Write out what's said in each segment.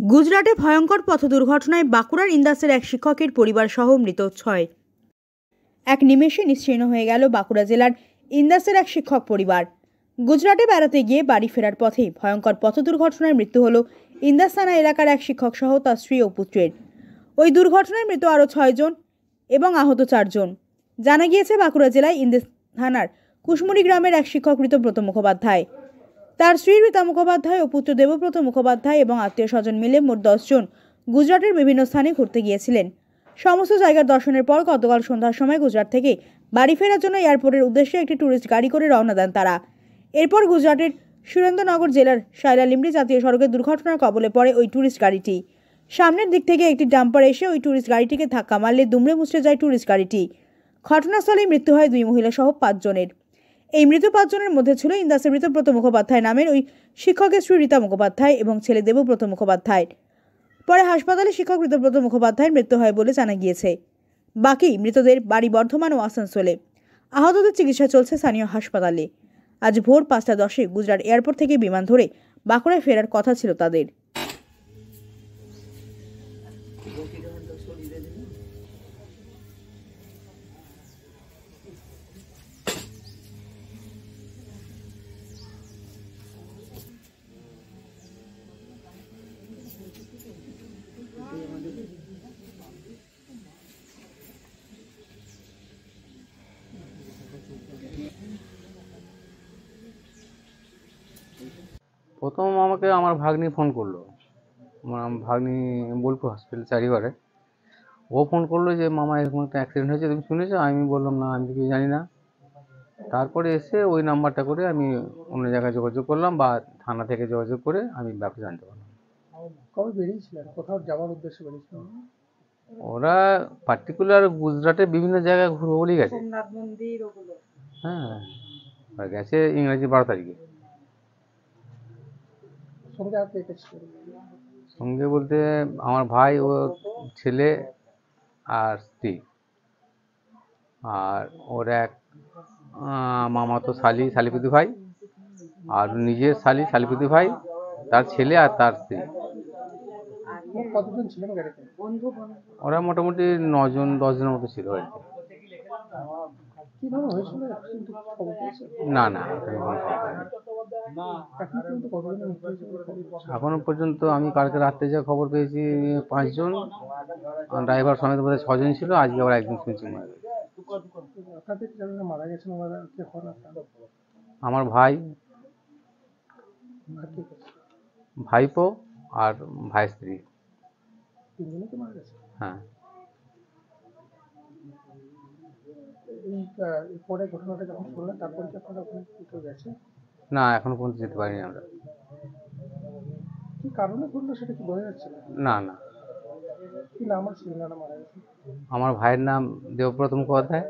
গুজরাটে ভয়ঙ্কর পথ দুর্ঘটনায় বাঁকুড়ার ইন্দাসের এক শিক্ষকের পরিবার সহ মৃত 6। এক নিমেষে নিশ্চিহ্ন হয়ে গেল বাঁকুড়া জেলার ইন্দাসের এক শিক্ষক পরিবার। গুজরাটে বেড়াতে গিয়ে বাড়ি ফেরার পথে ভয়ঙ্কর পথ দুর্ঘটনায় মৃত্যু হল ইন্দাস থানা এলাকার এক শিক্ষক সহ তার স্ত্রী ও পুত্রের। ওই দুর্ঘটনায় মৃত আরও 6 জন এবং আহত 4 জন। জানা গিয়েছে, বাঁকুড়া জেলায় ইন্দাস থানার কুশমুড়ি গ্রামের এক শিক্ষক ঋতব্রত মুখোপাধ্যায়, তার স্ত্রী রীতা মুখোপাধ্যায় ও পুত্র দেবব্রত মুখোপাধ্যায় এবং আত্মীয় স্বজন মিলে মোট 10 জন গুজরাটের বিভিন্ন স্থানে ঘুরতে গিয়েছিলেন। সমস্ত জায়গার দর্শনের পর গতকাল সন্ধ্যার সময় গুজরাট থেকে বাড়ি ফেরার জন্য এয়ারপোর্টের উদ্দেশ্যে একটি ট্যুরিস্ট গাড়ি করে রওনা দেন তারা। এরপর গুজরাটের সুরেন্দ্রনগর জেলার সায়লা লিম্বি জাতীয় সড়কে দুর্ঘটনার কবলে পড়ে ওই ট্যুরিস্ট গাড়িটি। সামনের দিক থেকে একটি ডাম্পার এসে ওই ট্যুরিস্ট গাড়িটিকে ধাক্কা মারলে দুমড়ে মুচড়ে যায় ট্যুরিস্ট গাড়িটি। ঘটনাস্থলেই মৃত্যু হয় 2 মহিলা সহ 5 জনের। এই মৃত 5 জনের মধ্যে ছিল ইন্দাসের ঋতব্রত মুখোপাধ্যায় নামের ওই শিক্ষকের স্ত্রী রীতা মুখোপাধ্যায় এবং ছেলে দেবব্রত মুখোপাধ্যায়। পরে হাসপাতালে শিক্ষক ঋতব্রত মুখোপাধ্যায়ের মৃত্যু হয় বলে জানা গিয়েছে। বাকি মৃতদের বাড়ি বর্ধমান ও আসানসোলে। আহতদের চিকিৎসা চলছে স্থানীয় হাসপাতালে। আজ ভোর 5:10 গুজরাট এয়ারপোর্ট থেকে বিমান ধরে বাঁকুড়ায় ফেরার কথা ছিল তাদের। প্রথম আমাকে আমার ভাগ্নি ফোন করলো। আমার ভাগ্নি বোলপুর হসপিটাল চারিবারে। ও ফোন করলো যে মামা এরকম একটা অ্যাক্সিডেন্ট হয়েছে, তুমি শুনেছো? আমি বললাম না, আমি কিছু জানি না। তারপরে এসে ওই নাম্বারটা করে আমি অন্য জায়গায় যোগাযোগ করলাম বা থানা থেকে যোগাযোগ করে আমি ব্যাপারে জানতে পারলাম। কবে বেরিয়েছিলেন? কোথাও যাওয়ার উদ্দেশ্যে বেরিয়েছিলেন? ওরা পার্টিকুলার গুজরাটে বিভিন্ন জায়গায় ঘুরবো বলেই গেছে। হ্যাঁ, আর গেছে ইংরেজি 12 তারিখে। সঙ্গে আর কে কে ছিল? সঙ্গে বলতে আমার ভাই, ও ছেলে আর স্ত্রী, আর ওর এক মামাতো শালিপতি ভাই, আর নিজের শালিপতি ভাই, তার ছেলে আর তার স্ত্রী। কতজন ছিলেন গাড়িতে? ওরা মোটামুটি 9 জন 10 জনের মতো ছিল আর কি। কিভাবে হয়েছিল অ্যাক্সিডেন্ট খবর পেয়েছেন? না না, এখানে কোনো খবর নেই। এখন পর্যন্ত কতজনের মৃত্যু হয়েছে বলে খবর পাওয়া? এখনো পর্যন্ত আমি কালকে রাত্রে যা খবর পেয়েছি 5 জন, ড্রাইভার সমেত বোধহয় 6 জন ছিল। আজকে আবার একজন শুনছি মারা গেছে। আপনাদের যারা মারা গেছেন ওনারা কে হন আপনারা? আমার ভাই, আর কে কে ছিল? ভাইপো আর ভাই স্ত্রী। তিনজনই তো মারা গেছে। হ্যাঁ। এই পরে ঘটনাটা যখন শুনলেন তারপর কি আপনারা ওখানে কেউ গেছে? না, এখনো পর্যন্ত যেতে পারিনি আমরা। কি কারণে ঘটলো সেটা কি বোঝা যাচ্ছে না? না না, কি নাম আর ছিল না মারা গেছে? আমার ভাইয়ের নাম দেবব্রত মুখোপাধ্যায়,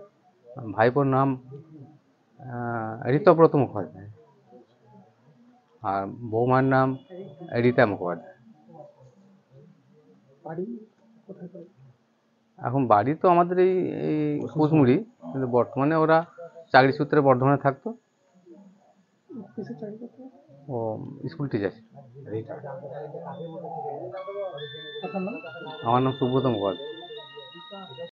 ভাইপোর নাম ঋতব্রত মুখোপাধ্যায়, আর বৌমার নাম রীতা মুখোপাধ্যায়। বাড়ি কোথায় করে? এখন বাড়ি তো আমাদের এই কুশমুড়ি, কিন্তু বর্তমানে ওরা চাকরি সূত্রে বর্ধমানে থাকতো। কিসের চাকরি করতে? ও স্কুল টিচার। আপনার নাম? আমার নাম সুব্রত মুখোপাধ্যায়।